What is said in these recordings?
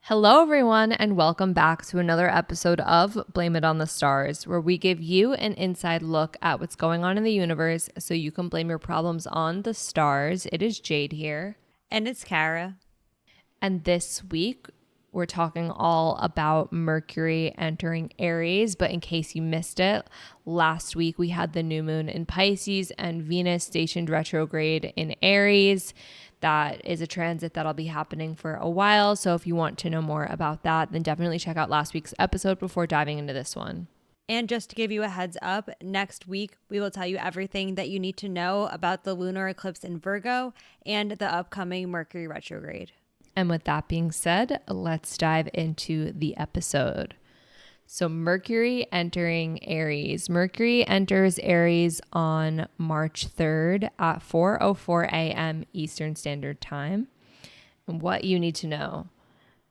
Hello, everyone, and welcome back to another episode of Blame It on the Stars, where we give you an inside look at what's going on in the universe so you can blame your problems on the stars. It is Jade here. And it's Kara. And this week, we're talking all about Mercury entering Aries. But in case you missed it, last week we had the new moon in Pisces and Venus stationed retrograde in Aries. That is a transit that'll be happening for a while. So if you want to know more about that, then definitely check out last week's episode before diving into this one. And just to give you a heads up, next week we will tell you everything that you need to know about the lunar eclipse in Virgo and the upcoming Mercury retrograde. And with that being said, let's dive into the episode. So Mercury entering Aries. Mercury enters Aries on March 3rd at 4:04 a.m. Eastern Standard Time. And what you need to know.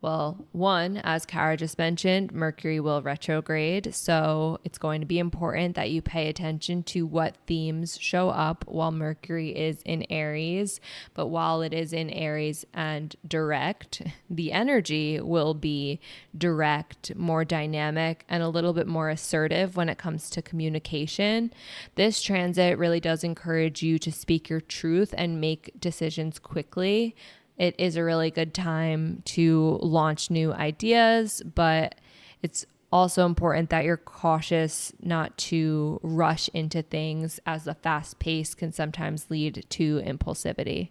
Well, one, as Kara just mentioned, Mercury will retrograde. So it's going to be important that you pay attention to what themes show up while Mercury is in Aries. But while it is in Aries and direct, the energy will be direct, more dynamic, and a little bit more assertive when it comes to communication. This transit really does encourage you to speak your truth and make decisions quickly. It is a really good time to launch new ideas, but it's also important that you're cautious not to rush into things, as the fast pace can sometimes lead to impulsivity.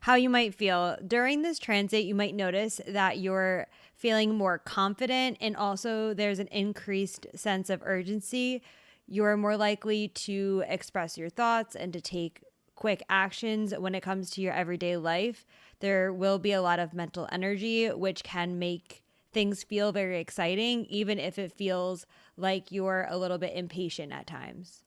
How you might feel during this transit, you might notice that you're feeling more confident, and also there's an increased sense of urgency. You're more likely to express your thoughts and to take quick actions when it comes to your everyday life. There will be a lot of mental energy, which can make things feel very exciting, even if it feels like you're a little bit impatient at times.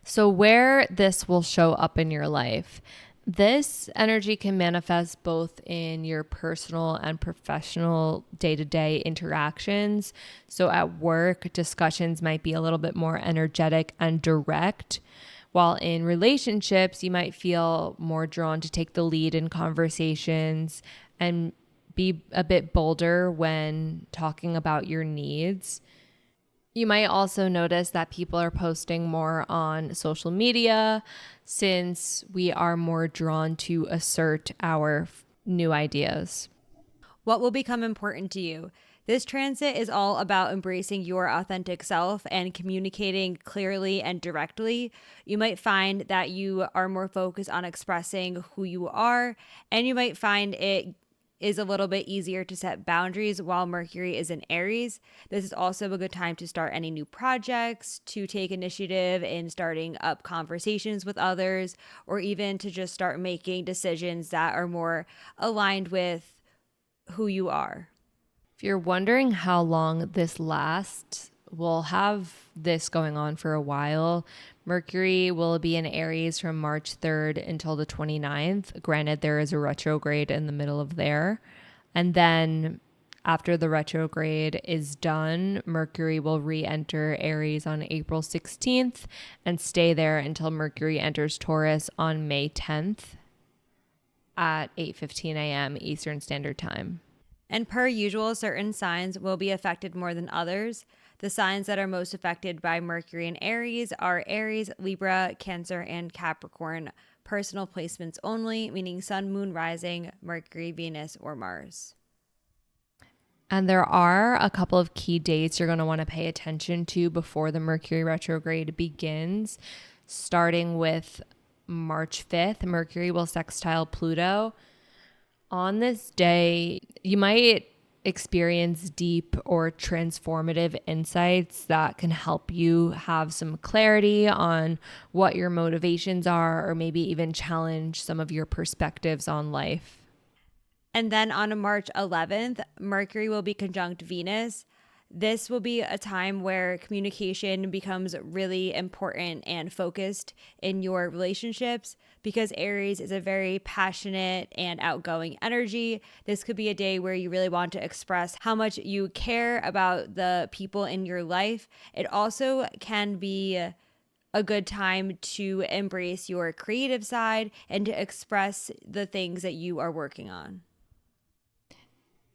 So where this will show up in your life, this energy can manifest both in your personal and professional day-to-day interactions. So at work, discussions might be a little bit more energetic and direct, while in relationships, you might feel more drawn to take the lead in conversations and be a bit bolder when talking about your needs. You might also notice that people are posting more on social media, since we are more drawn to assert our new ideas. What will become important to you? This transit is all about embracing your authentic self and communicating clearly and directly. You might find that you are more focused on expressing who you are, and you might find it is a little bit easier to set boundaries while Mercury is in Aries. This is also a good time to start any new projects, to take initiative in starting up conversations with others, or even to just start making decisions that are more aligned with who you are. If you're wondering how long this lasts, we'll have this going on for a while. Mercury will be in Aries from March 3rd until the 29th. Granted, there is a retrograde in the middle of there. And then after the retrograde is done, Mercury will re-enter Aries on April 16th and stay there until Mercury enters Taurus on May 10th at 8:15 a.m. Eastern Standard Time. And per usual, certain signs will be affected more than others. The signs that are most affected by Mercury in Aries are Aries, Libra, Cancer, and Capricorn. Personal placements only, meaning Sun, Moon, Rising, Mercury, Venus, or Mars. And there are a couple of key dates you're going to want to pay attention to before the Mercury retrograde begins. Starting with March 5th, Mercury will sextile Pluto. On this day, you might experience deep or transformative insights that can help you have some clarity on what your motivations are, or maybe even challenge some of your perspectives on life. And then on March 11th, Mercury will be conjunct Venus. This will be a time where communication becomes really important and focused in your relationships because Aries is a very passionate and outgoing energy. This could be a day where you really want to express how much you care about the people in your life. It also can be a good time to embrace your creative side and to express the things that you are working on.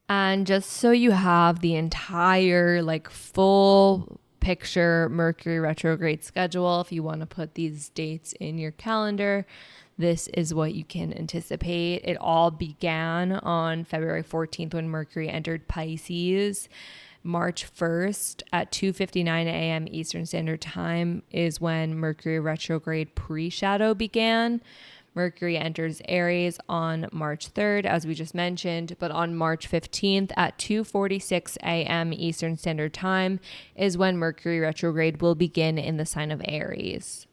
And just so you have the entire full picture Mercury retrograde schedule, if you want to put these dates in your calendar, this is what you can anticipate. It all began on February 14th when Mercury entered Pisces. March 1st at 2:59 a.m. Eastern Standard Time is when Mercury retrograde pre-shadow began. Mercury enters Aries on March 3rd, as we just mentioned, but on March 15th at 2:46 a.m. Eastern Standard Time is when Mercury retrograde will begin in the sign of Aries.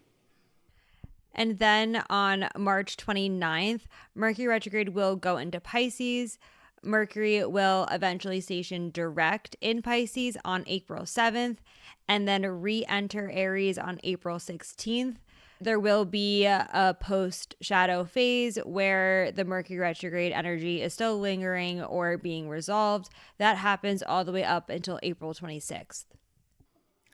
And then on March 29th, Mercury retrograde will go into Pisces. Mercury will eventually station direct in Pisces on April 7th and then re-enter Aries on April 16th. There will be a post-shadow phase where the Mercury retrograde energy is still lingering or being resolved. That happens all the way up until April 26th.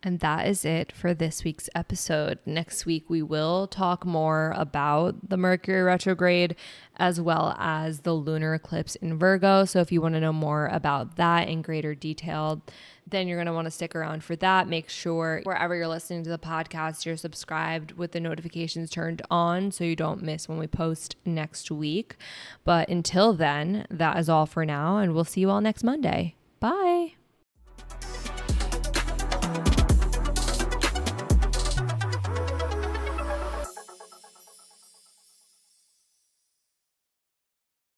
And that is it for this week's episode. Next week, we will talk more about the Mercury retrograde as well as the lunar eclipse in Virgo. So if you want to know more about that in greater detail, then you're going to want to stick around for that. Make sure wherever you're listening to the podcast, you're subscribed with the notifications turned on so you don't miss when we post next week. But until then, that is all for now, and we'll see you all next Monday. Bye.